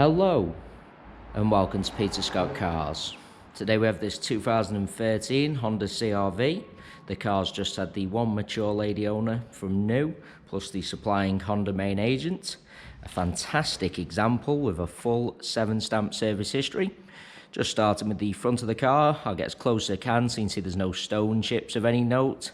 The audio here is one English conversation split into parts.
Hello and welcome to Peter Scott Cars. Today we have this 2013 Honda CR-V. The car's just had the one mature lady owner from new, plus the supplying Honda main agent. A fantastic example with a full 7-stamp service history. Just starting with the front of the car, I'll get as close as I can so you can see there's no stone chips of any note.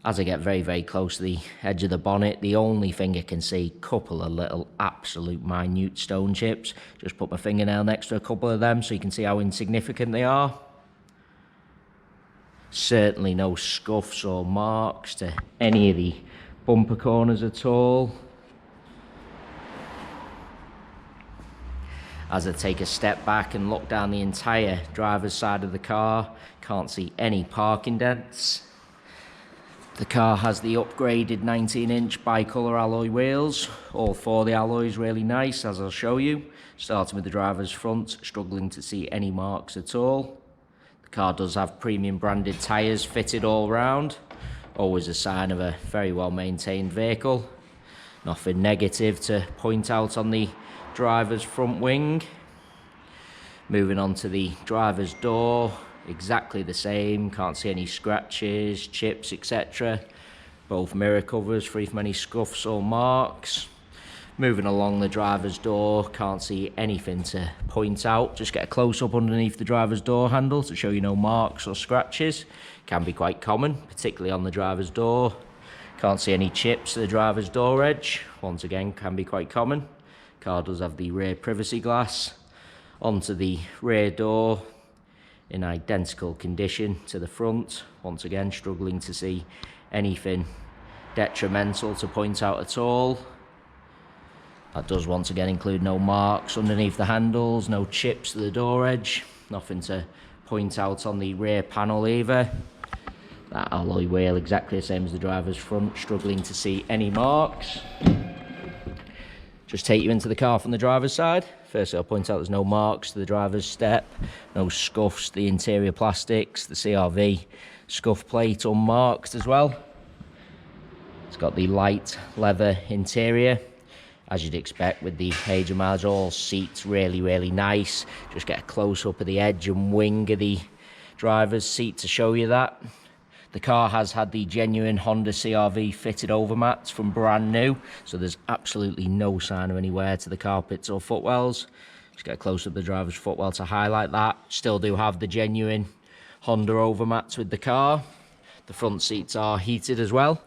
As I get very close to the edge of the bonnet, the only thing I can see, couple of little absolute minute stone chips. Just put my fingernail next to a couple of them so you can see how insignificant they are. Certainly no scuffs or marks to any of the bumper corners at all. As I take a step back and look down the entire driver's side of the car, can't see any parking dents. The car has the upgraded 19-inch bicolour alloy wheels. All four of the alloys really nice, as I'll show you. Starting with the driver's front, struggling to see any marks at all. The car does have premium branded tyres fitted all round. Always a sign of a very well maintained vehicle. Nothing negative to point out on the driver's front wing. Moving on to the driver's door. Exactly the same, can't see any scratches, chips, etc. Both mirror covers free from any scuffs or marks. Moving along the driver's door, can't see anything to point out. Just get a close-up underneath the driver's door handle to show you no marks or scratches. Can be quite common, particularly on the driver's door. Can't see any chips to the driver's door edge. Once again, can be quite common. Car does have the rear privacy glass. Onto the rear door, in identical condition to the front. Once again, struggling to see anything detrimental to point out at all. That does once again include no marks underneath the handles, no chips to the door edge, nothing to point out on the rear panel either. That alloy wheel exactly the same as the driver's front, struggling to see any marks. Just take you into the car from the driver's side. Firstly, I'll point out there's no marks to the driver's step, no scuffs to the interior plastics, the CR-V scuff plate unmarked as well. It's got the light leather interior, as you'd expect with the age of miles. All seats really nice. Just get a close-up of the edge and wing of the driver's seat to show you that. The car has had the genuine Honda CR-V fitted overmats from brand new, so there's absolutely no sign of any wear to the carpets or footwells. Just get a close up of the driver's footwell to highlight that. Still do have the genuine Honda overmats with the car. The front seats are heated as well.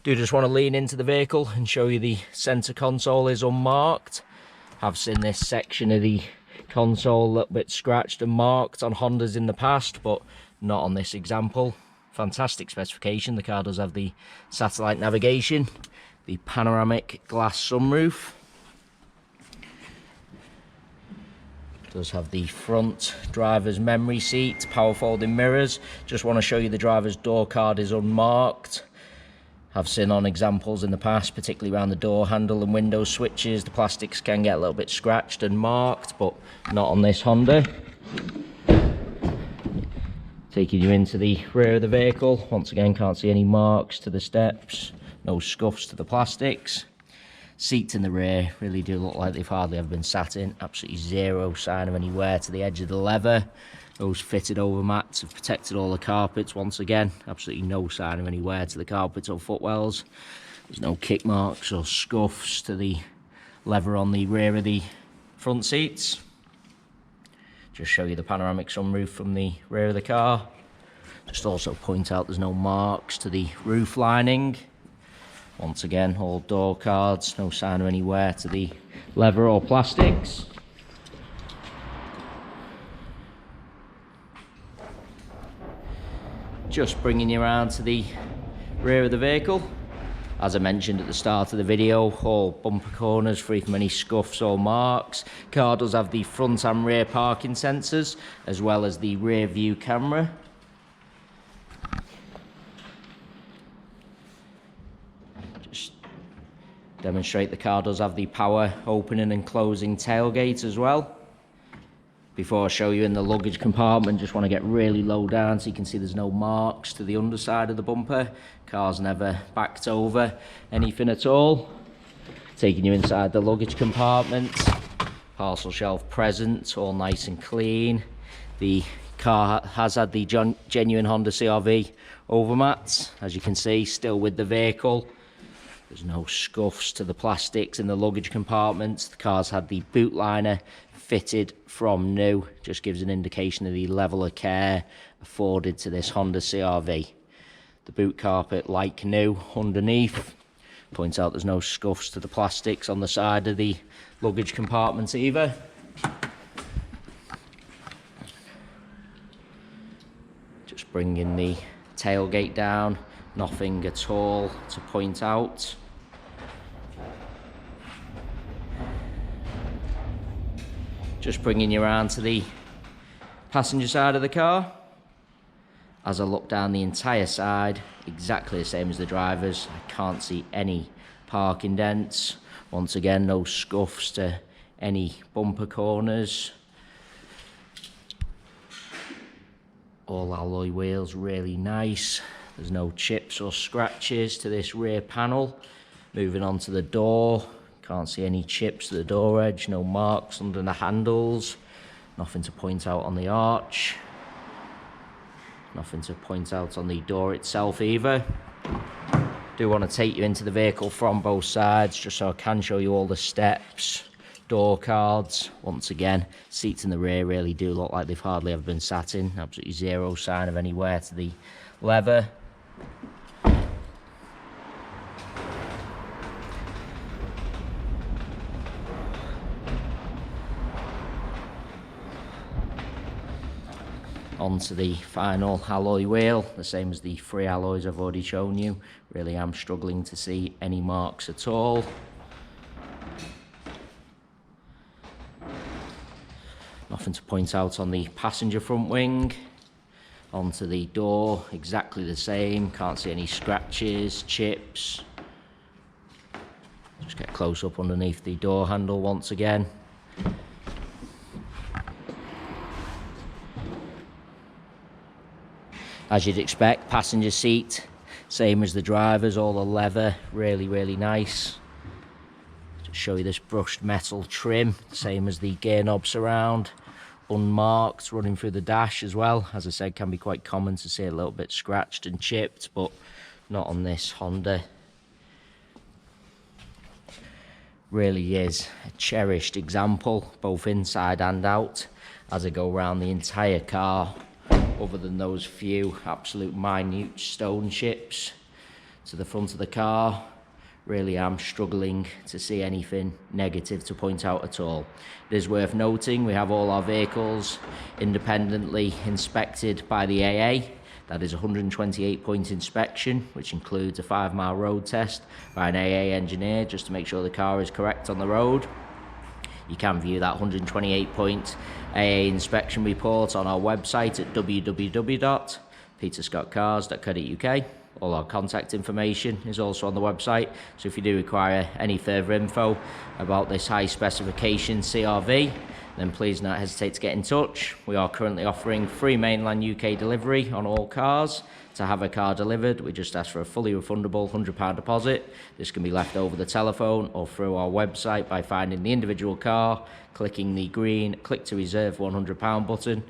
Do just want to lean into the vehicle and show you the centre console is unmarked. Have seen this section of the console a little bit scratched and marked on Hondas in the past, but not on this example. Fantastic specification. The car does have the satellite navigation, the panoramic glass sunroof. Does have the front driver's memory seat, power folding mirrors. Just want to show you the driver's door card is unmarked. I've seen on examples in the past, particularly around the door handle and window switches, the plastics can get a little bit scratched and marked, but not on this Honda. Taking you into the rear of the vehicle. Once again, can't see any marks to the steps, no scuffs to the plastics. Seats in the rear really do look like they've hardly ever been sat in. Absolutely zero sign of any wear to the edge of the leather. Those fitted over mats have protected all the carpets. Once again, absolutely no sign of any wear to the carpets or footwells. There's no kick marks or scuffs to the leather on the rear of the front seats. Just show you the panoramic sunroof from the rear of the car. Just also point out there's no marks to the roof lining. Once again, all door cards, no sign of any wear to the leather or plastics. Just bringing you around to the rear of the vehicle. As I mentioned at the start of the video, all bumper corners free from any scuffs or marks. Car does have the front and rear parking sensors, as well as the rear view camera. Just demonstrate the car does have the power opening and closing tailgate as well. Before I show you in the luggage compartment, just want to get really low down so you can see there's no marks to the underside of the bumper. Car's never backed over anything at all. Taking you inside the luggage compartment. Parcel shelf present, all nice and clean. The car has had the genuine Honda CR-V overmats, as you can see, still with the vehicle. There's no scuffs to the plastics in the luggage compartments. The car's had the boot liner fitted from new, just gives an indication of the level of care afforded to this Honda CR-V. The boot carpet like new underneath. Points out there's no scuffs to the plastics on the side of the luggage compartment either. Just bringing the tailgate down, nothing at all to point out. Just bringing you around to the passenger side of the car. As I look down the entire side, exactly the same as the driver's. I can't see any parking dents. Once again, no scuffs to any bumper corners. All alloy wheels, really nice. There's no chips or scratches to this rear panel. Moving on to the door. Can't see any chips to the door edge, no marks under the handles. Nothing to point out on the arch. Nothing to point out on the door itself either. Do want to take you into the vehicle from both sides just so I can show you all the steps, door cards. Once again, seats in the rear really do look like they've hardly ever been sat in. Absolutely zero sign of any wear to the leather. Onto the final alloy wheel, the same as the three alloys I've already shown you. Really am struggling to see any marks at all. Nothing to point out on the passenger front wing. Onto the door, exactly the same. Can't see any scratches, chips. Just get close up underneath the door handle once again. As you'd expect, passenger seat, same as the driver's, all the leather, really, really nice. Just show you this brushed metal trim, same as the gear knob surround, unmarked, running through the dash as well. As I said, can be quite common to see a little bit scratched and chipped, but not on this Honda. Really is a cherished example, both inside and out, as I go around the entire car. Other than those few absolute minute stone chips to the front of the car, really am struggling to see anything negative to point out at all. It is worth noting we have all our vehicles independently inspected by the AA. That is a 128-point inspection, which includes a 5-mile road test by an AA engineer just to make sure the car is correct on the road. You can view that 128-point AA inspection report on our website at www.peterscottcars.co.uk. All our contact information is also on the website, so if you do require any further info about this high specification CR-V, then please do not hesitate to get in touch. We are currently offering free mainland UK delivery on all cars. To have a car delivered, we just ask for a fully refundable £100 deposit. This can be left over the telephone or through our website by finding the individual car, clicking the green click to reserve £100 button.